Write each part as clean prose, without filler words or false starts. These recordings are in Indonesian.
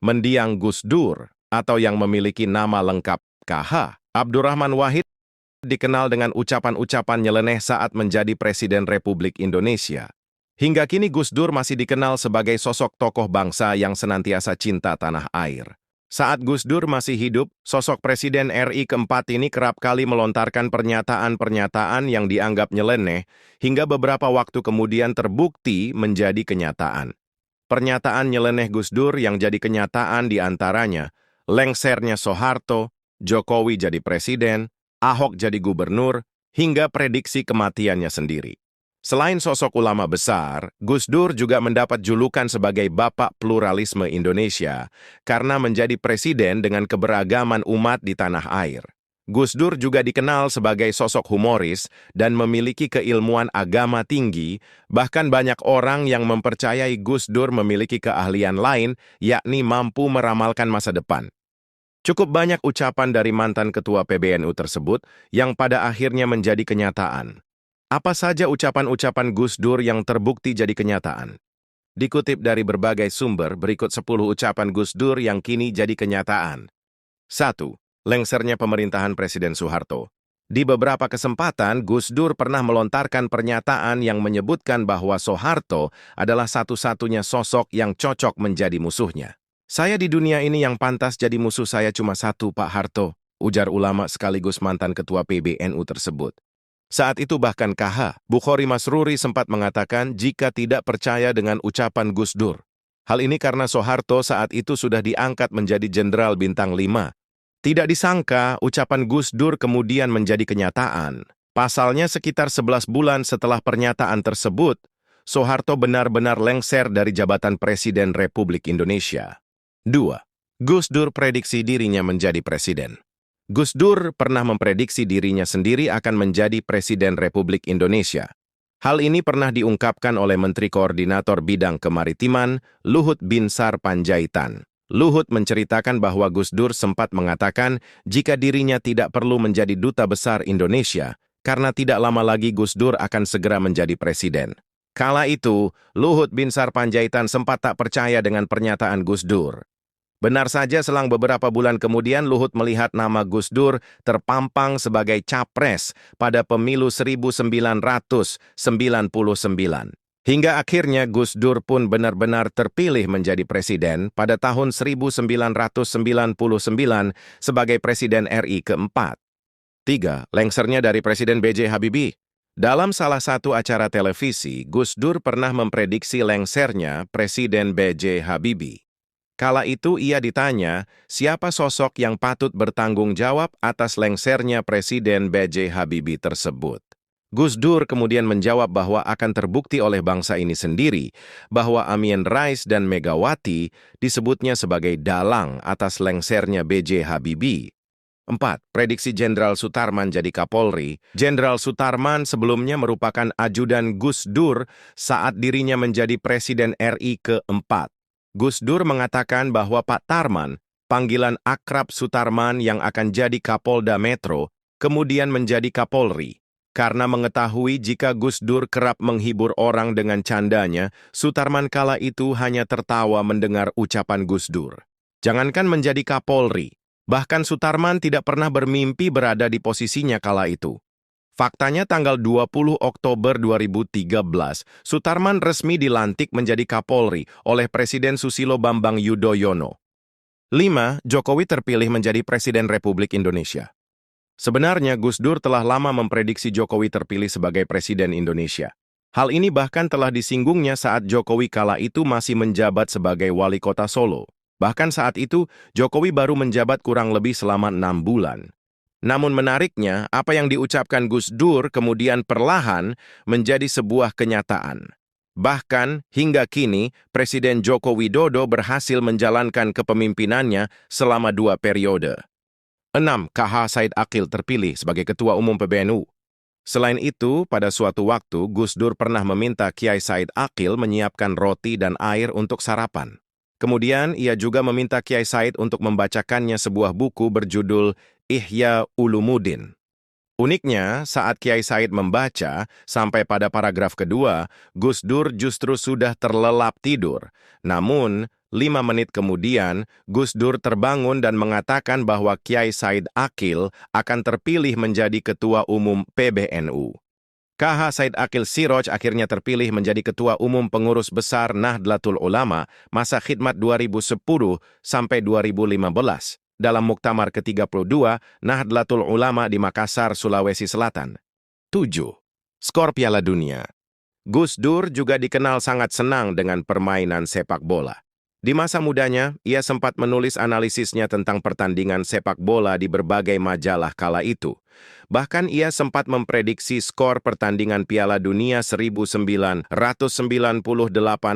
mendiang Gus Dur, atau yang memiliki nama lengkap KH. Abdurrahman Wahid dikenal dengan ucapan-ucapan nyeleneh saat menjadi Presiden Republik Indonesia. Hingga kini Gus Dur masih dikenal sebagai sosok tokoh bangsa yang senantiasa cinta tanah air. Saat Gus Dur masih hidup, sosok Presiden RI keempat ini kerap kali melontarkan pernyataan-pernyataan yang dianggap nyeleneh, hingga beberapa waktu kemudian terbukti menjadi kenyataan. Pernyataan nyeleneh Gus Dur yang jadi kenyataan diantaranya, lengsernya Soeharto, Jokowi jadi presiden, Ahok jadi gubernur, hingga prediksi kematiannya sendiri. Selain sosok ulama besar, Gus Dur juga mendapat julukan sebagai Bapak Pluralisme Indonesia karena menjadi presiden dengan keberagaman umat di tanah air. Gus Dur juga dikenal sebagai sosok humoris dan memiliki keilmuan agama tinggi, bahkan banyak orang yang mempercayai Gus Dur memiliki keahlian lain, yakni mampu meramalkan masa depan. Cukup banyak ucapan dari mantan ketua PBNU tersebut yang pada akhirnya menjadi kenyataan. Apa saja ucapan-ucapan Gus Dur yang terbukti jadi kenyataan? Dikutip dari berbagai sumber, berikut 10 ucapan Gus Dur yang kini jadi kenyataan. 1. Lengsernya pemerintahan Presiden Soeharto. Di beberapa kesempatan, Gus Dur pernah melontarkan pernyataan yang menyebutkan bahwa Soeharto adalah satu-satunya sosok yang cocok menjadi musuhnya. Saya di dunia ini yang pantas jadi musuh saya cuma satu, Pak Harto, ujar ulama sekaligus mantan ketua PBNU tersebut. Saat itu bahkan KH, Bukhari Masruri sempat mengatakan jika tidak percaya dengan ucapan Gus Dur. Hal ini karena Soeharto saat itu sudah diangkat menjadi Jenderal Bintang 5. Tidak disangka, ucapan Gus Dur kemudian menjadi kenyataan. Pasalnya sekitar 11 bulan setelah pernyataan tersebut, Soeharto benar-benar lengser dari jabatan Presiden Republik Indonesia. 2. Gus Dur prediksi dirinya menjadi presiden. Gus Dur pernah memprediksi dirinya sendiri akan menjadi Presiden Republik Indonesia. Hal ini pernah diungkapkan oleh Menteri Koordinator Bidang Kemaritiman, Luhut Binsar Panjaitan. Luhut menceritakan bahwa Gus Dur sempat mengatakan jika dirinya tidak perlu menjadi duta besar Indonesia, karena tidak lama lagi Gus Dur akan segera menjadi presiden. Kala itu, Luhut Binsar Panjaitan sempat tak percaya dengan pernyataan Gus Dur. Benar saja selang beberapa bulan kemudian Luhut melihat nama Gus Dur terpampang sebagai capres pada pemilu 1999. Hingga akhirnya Gus Dur pun benar-benar terpilih menjadi presiden pada tahun 1999 sebagai Presiden RI keempat. 3. Lengsernya dari Presiden B.J. Habibie. Dalam salah satu acara televisi, Gus Dur pernah memprediksi lengsernya Presiden B.J. Habibie. Kala itu ia ditanya, siapa sosok yang patut bertanggung jawab atas lengsernya Presiden B.J. Habibie tersebut. Gus Dur kemudian menjawab bahwa akan terbukti oleh bangsa ini sendiri bahwa Amin Rais dan Megawati disebutnya sebagai dalang atas lengsernya B.J. Habibie. 4. Prediksi Jenderal Sutarman jadi Kapolri. Jenderal Sutarman sebelumnya merupakan ajudan Gus Dur saat dirinya menjadi Presiden RI keempat. Gus Dur mengatakan bahwa Pak Tarman, panggilan akrab Sutarman yang akan jadi Kapolda Metro, kemudian menjadi Kapolri. Karena mengetahui jika Gus Dur kerap menghibur orang dengan candanya, Sutarman kala itu hanya tertawa mendengar ucapan Gus Dur. Jangankan menjadi Kapolri, bahkan Sutarman tidak pernah bermimpi berada di posisinya kala itu. Faktanya tanggal 20 Oktober 2013, Sutarman resmi dilantik menjadi Kapolri oleh Presiden Susilo Bambang Yudhoyono. 5. Jokowi terpilih menjadi Presiden Republik Indonesia. Sebenarnya Gus Dur telah lama memprediksi Jokowi terpilih sebagai Presiden Indonesia. Hal ini bahkan telah disinggungnya saat Jokowi kala itu masih menjabat sebagai Wali Kota Solo. Bahkan saat itu, Jokowi baru menjabat kurang lebih selama 6 bulan. Namun menariknya, apa yang diucapkan Gus Dur kemudian perlahan menjadi sebuah kenyataan. Bahkan, hingga kini, Presiden Joko Widodo berhasil menjalankan kepemimpinannya selama 2 periode. 6. KH Said Aqil terpilih sebagai Ketua Umum PBNU. Selain itu, pada suatu waktu, Gus Dur pernah meminta Kiai Said Aqil menyiapkan roti dan air untuk sarapan. Kemudian, ia juga meminta Kiai Said untuk membacakannya sebuah buku berjudul Ihya Ulumuddin. Uniknya, saat Kiai Said membaca, sampai pada paragraf kedua, Gus Dur justru sudah terlelap tidur. Namun, 5 menit kemudian, Gus Dur terbangun dan mengatakan bahwa Kiai Said Akil akan terpilih menjadi Ketua Umum PBNU. KH Said Akil Siroj akhirnya terpilih menjadi Ketua Umum Pengurus Besar Nahdlatul Ulama masa khidmat 2010 sampai 2015 dalam Muktamar ke-32 Nahdlatul Ulama di Makassar, Sulawesi Selatan. 7. Skor Piala Dunia. Gus Dur juga dikenal sangat senang dengan permainan sepak bola. Di masa mudanya, ia sempat menulis analisisnya tentang pertandingan sepak bola di berbagai majalah kala itu. Bahkan ia sempat memprediksi skor pertandingan Piala Dunia 1998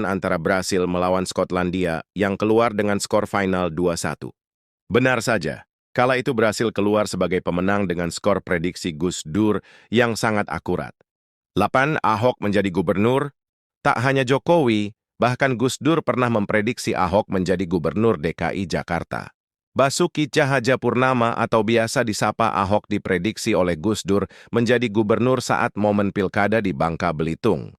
antara Brasil melawan Skotlandia yang keluar dengan skor final 2-1. Benar saja, kala itu Brasil keluar sebagai pemenang dengan skor prediksi Gus Dur yang sangat akurat. 8. Ahok menjadi gubernur. Tak hanya Jokowi, bahkan Gus Dur pernah memprediksi Ahok menjadi gubernur DKI Jakarta. Basuki Cahayapurnama atau biasa disapa Ahok diprediksi oleh Gus Dur menjadi gubernur saat momen pilkada di Bangka Belitung.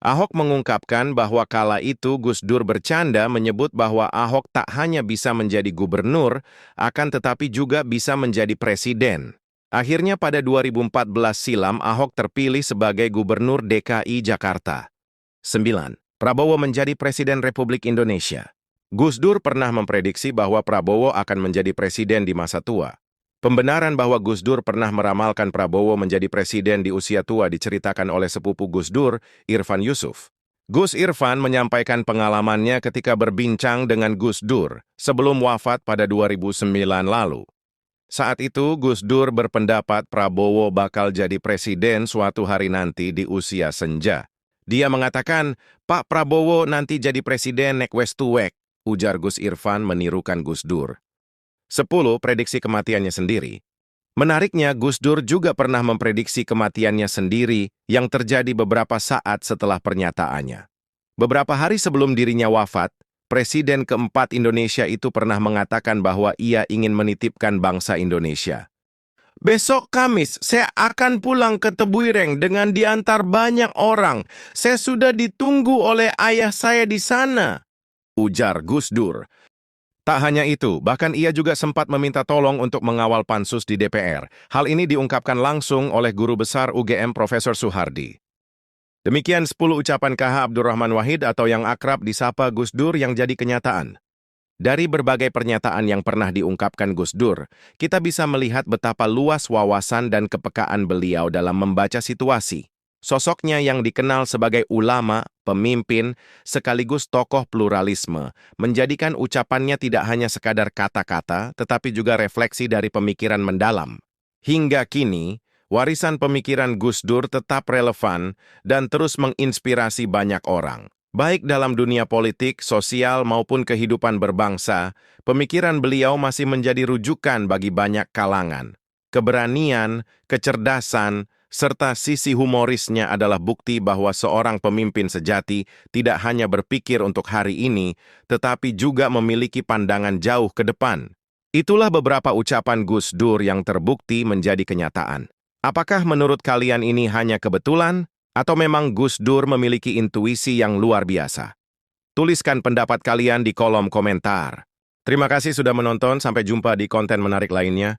Ahok mengungkapkan bahwa kala itu Gus Dur bercanda menyebut bahwa Ahok tak hanya bisa menjadi gubernur, akan tetapi juga bisa menjadi presiden. Akhirnya pada 2014 silam Ahok terpilih sebagai gubernur DKI Jakarta. 9. Prabowo menjadi Presiden Republik Indonesia. Gus Dur pernah memprediksi bahwa Prabowo akan menjadi presiden di masa tua. Pembenaran bahwa Gus Dur pernah meramalkan Prabowo menjadi presiden di usia tua diceritakan oleh sepupu Gus Dur, Irfan Yusuf. Gus Irfan menyampaikan pengalamannya ketika berbincang dengan Gus Dur sebelum wafat pada 2009 lalu. Saat itu, Gus Dur berpendapat Prabowo bakal jadi presiden suatu hari nanti di usia senja. Dia mengatakan, Pak Prabowo nanti jadi presiden nek wes tuwek, ujar Gus Irfan menirukan Gus Dur. 10. Prediksi kematiannya sendiri. Menariknya, Gus Dur juga pernah memprediksi kematiannya sendiri yang terjadi beberapa saat setelah pernyataannya. Beberapa hari sebelum dirinya wafat, Presiden keempat Indonesia itu pernah mengatakan bahwa ia ingin menitipkan bangsa Indonesia. Besok Kamis, saya akan pulang ke Tebuireng dengan diantar banyak orang. Saya sudah ditunggu oleh ayah saya di sana, ujar Gus Dur. Tak hanya itu, bahkan ia juga sempat meminta tolong untuk mengawal pansus di DPR. Hal ini diungkapkan langsung oleh Guru Besar UGM Profesor Soehardi. Demikian 10 ucapan KH Abdurrahman Wahid atau yang akrab disapa Gus Dur yang jadi kenyataan. Dari berbagai pernyataan yang pernah diungkapkan Gus Dur, kita bisa melihat betapa luas wawasan dan kepekaan beliau dalam membaca situasi. Sosoknya yang dikenal sebagai ulama, pemimpin, sekaligus tokoh pluralisme, menjadikan ucapannya tidak hanya sekadar kata-kata, tetapi juga refleksi dari pemikiran mendalam. Hingga kini, warisan pemikiran Gus Dur tetap relevan dan terus menginspirasi banyak orang. Baik dalam dunia politik, sosial, maupun kehidupan berbangsa, pemikiran beliau masih menjadi rujukan bagi banyak kalangan. Keberanian, kecerdasan, serta sisi humorisnya adalah bukti bahwa seorang pemimpin sejati tidak hanya berpikir untuk hari ini, tetapi juga memiliki pandangan jauh ke depan. Itulah beberapa ucapan Gus Dur yang terbukti menjadi kenyataan. Apakah menurut kalian ini hanya kebetulan, atau memang Gus Dur memiliki intuisi yang luar biasa? Tuliskan pendapat kalian di kolom komentar. Terima kasih sudah menonton, sampai jumpa di konten menarik lainnya.